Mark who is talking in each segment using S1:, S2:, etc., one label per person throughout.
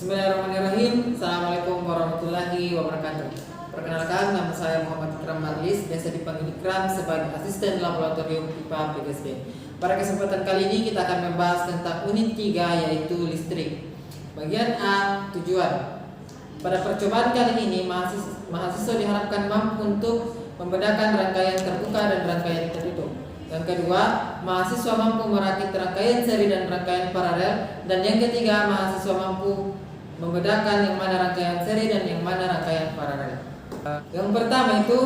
S1: Bismillahirrahmanirrahim. Assalamualaikum warahmatullahi wabarakatuh. Perkenalkan, nama saya Muhammad Ikram Marlis, biasa dipanggil Ikram sebagai asisten laboratorium IPA PGSD. Pada kesempatan kali ini kita akan membahas tentang unit 3 yaitu listrik. Bagian A, tujuan. Pada percobaan kali ini mahasiswa diharapkan mampu untuk membedakan rangkaian terbuka dan rangkaian tertutup. Yang kedua, mahasiswa mampu merakit rangkaian seri dan rangkaian paralel. Dan yang ketiga, mahasiswa mampu membedakan yang mana rangkaian seri dan yang mana rangkaian paralel. Yang pertama itu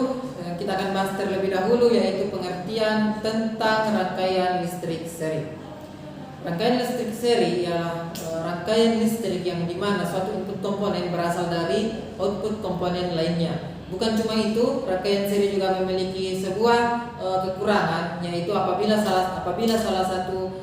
S1: kita akan bahas terlebih dahulu, yaitu pengertian tentang rangkaian listrik seri. Rangkaian listrik seri ialah rangkaian listrik yang dimana suatu input komponen berasal dari output komponen lainnya. Bukan cuma itu, rangkaian seri juga memiliki sebuah kekurangan, yaitu apabila salah satu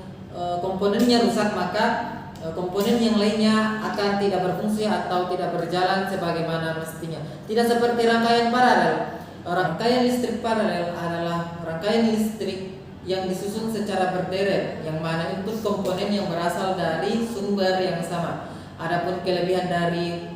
S1: komponennya rusak, maka komponen yang lainnya akan tidak berfungsi atau tidak berjalan sebagaimana mestinya. Tidak seperti rangkaian paralel. Rangkaian listrik paralel adalah rangkaian listrik yang disusun secara berderet, yang mana input komponen yang berasal dari sumber yang sama. Adapun kelebihan dari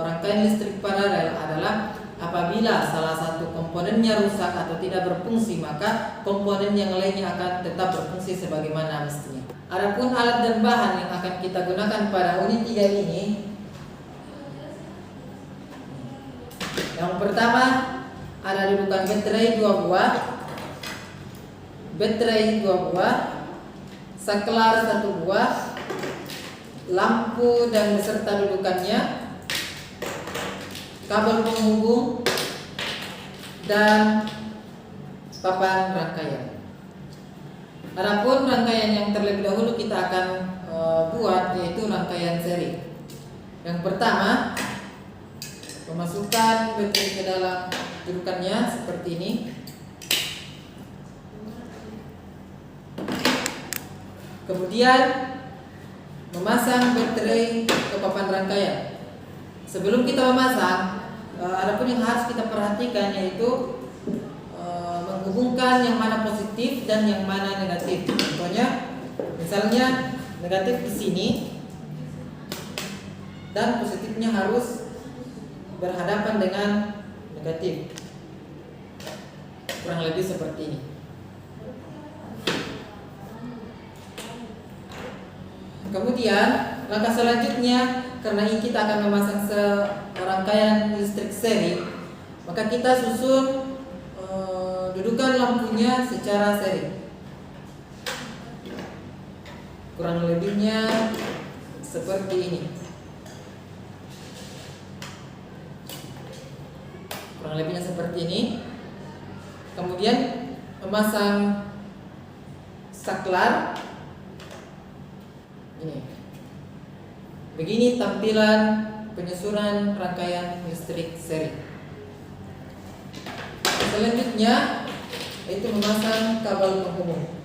S1: rangkaian listrik paralel adalah apabila salah satu komponennya rusak atau tidak berfungsi, maka komponen yang lainnya akan tetap berfungsi sebagaimana mestinya. Adapun alat dan bahan yang akan kita gunakan pada unit 3 ini, yang pertama ada dudukan baterai 2 buah, saklar 1 buah, lampu dan beserta dudukannya, kabel penghubung, dan papan rangkaian. Adapun rangkaian yang terlebih dahulu kita akan buat yaitu rangkaian seri. Yang pertama, memasukkan baterai ke dalam dudukannya seperti ini. Kemudian memasang baterai ke papan rangkaian. Sebelum kita memasang, adapun yang harus kita perhatikan yaitu menghubungkan yang mana positif dan yang mana negatif. Contohnya, misalnya negatif di sini dan positifnya harus berhadapan dengan negatif. Kurang lebih seperti ini. Kemudian langkah selanjutnya, karena ini kita akan memasang serangkaian listrik seri, maka kita susun dudukan lampunya secara seri. Kurang lebihnya seperti ini. Kurang lebihnya seperti ini. Kemudian memasang saklar. Ini. Begini tampilan penyusunan rangkaian listrik seri. Selanjutnya itu memasang kabel penghubung.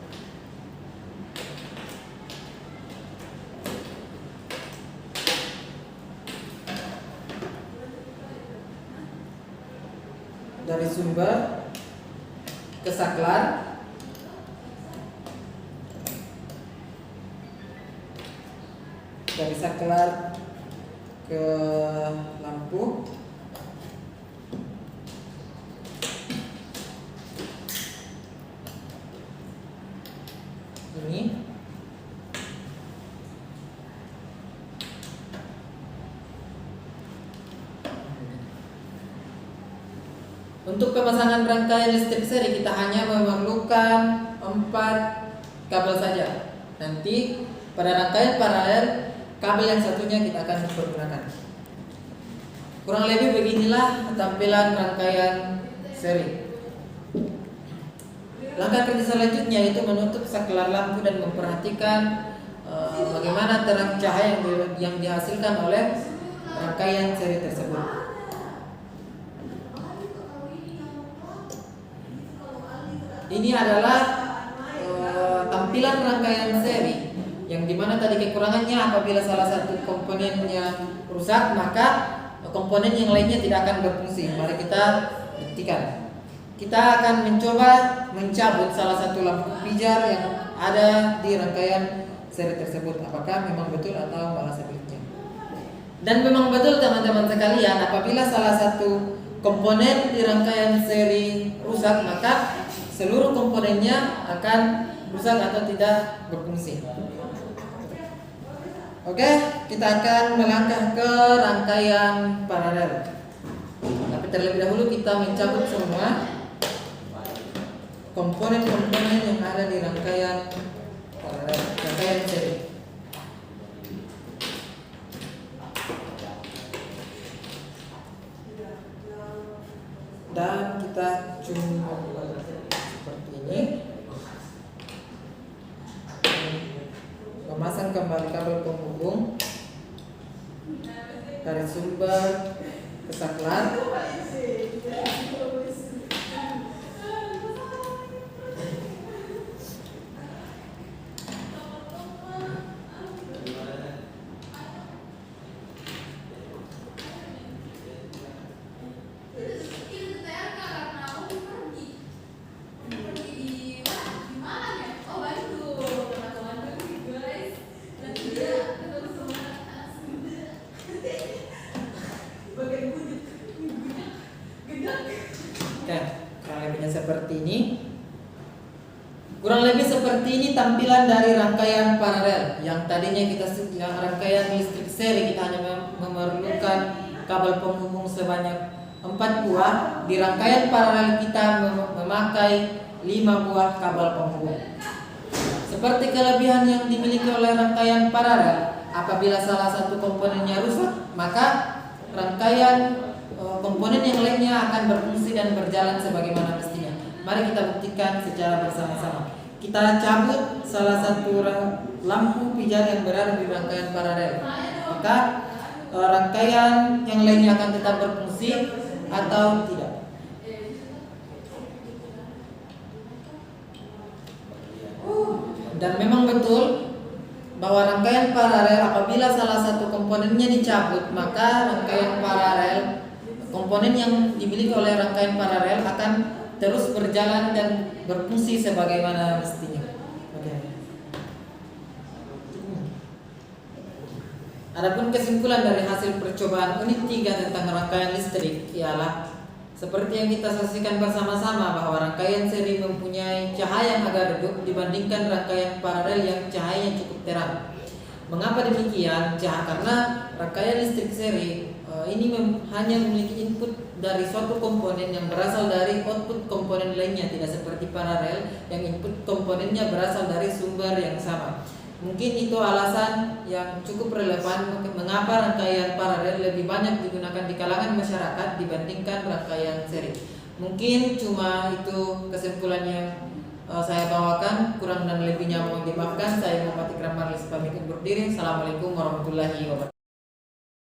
S1: Dari sumber ke saklar, dari saklar ke lampu, ini. Untuk pemasangan rangkaian listrik seri kita hanya memerlukan 4 kabel saja. Nanti pada rangkaian paralel, kabel yang satunya kita akan pergunakan. Kurang lebih beginilah tampilan rangkaian seri. Langkah kerja selanjutnya itu menutup saklar lampu dan memperhatikan bagaimana terang cahaya yang dihasilkan oleh rangkaian seri tersebut. Ini adalah tampilan rangkaian seri, yang dimana tadi kekurangannya apabila salah satu komponennya rusak, maka komponen yang lainnya tidak akan berfungsi. Mari kita buktikan. Kita akan mencoba mencabut salah satu lampu pijar yang ada di rangkaian seri tersebut. Apakah memang betul atau malah sebaliknya? Dan memang betul teman-teman sekalian, apabila salah satu komponen di rangkaian seri rusak, maka seluruh komponennya akan rusak atau tidak berfungsi. Oke, kita akan melangkah ke rangkaian paralel. Tapi terlebih dahulu kita mencabut semua komponen-komponen yang ada di rangkaian paralel, rangkaian seri. Dan kita cuma seperti ini, memasang kembali kabel penghubung dari sumber ke saklar. Seperti ini. Kurang lebih seperti ini tampilan dari rangkaian paralel. Yang tadinya yang rangkaian listrik seri kita hanya memerlukan kabel penghubung sebanyak 4 buah. Di rangkaian paralel kita memakai 5 buah kabel penghubung. Seperti kelebihan yang dimiliki oleh rangkaian paralel, apabila salah satu komponennya rusak, maka rangkaian komponen yang lainnya akan berfungsi dan berjalan sebagaimana mestinya. Mari kita buktikan secara bersama-sama. Kita cabut salah satu lampu pijar yang berada di rangkaian paralel, maka rangkaian yang lainnya akan tetap berfungsi atau tidak. Dan memang betul bahwa rangkaian paralel apabila salah satu komponennya dicabut, maka rangkaian paralel, komponen yang dimiliki oleh rangkaian paralel akan terus berjalan dan berfungsi sebagaimana mestinya. Oke. Adapun kesimpulan dari hasil percobaan unit 3 tentang rangkaian listrik ialah seperti yang kita saksikan bersama-sama, bahwa rangkaian seri mempunyai cahaya yang agak redup dibandingkan rangkaian paralel yang cahayanya cukup terang. Mengapa demikian? Karena rangkaian listrik seri ini hanya memiliki input dari suatu komponen yang berasal dari output komponen lainnya, tidak seperti paralel yang input komponennya berasal dari sumber yang sama. Mungkin itu alasan yang cukup relevan mengapa rangkaian paralel lebih banyak digunakan di kalangan masyarakat dibandingkan rangkaian seri. Mungkin cuma itu kesimpulan yang saya bawakan, kurang dan lebihnya mohon dimaafkan. Saya Muhammad Ikram Marlis pamit undur diri. Assalamualaikum warahmatullahi wabarakatuh.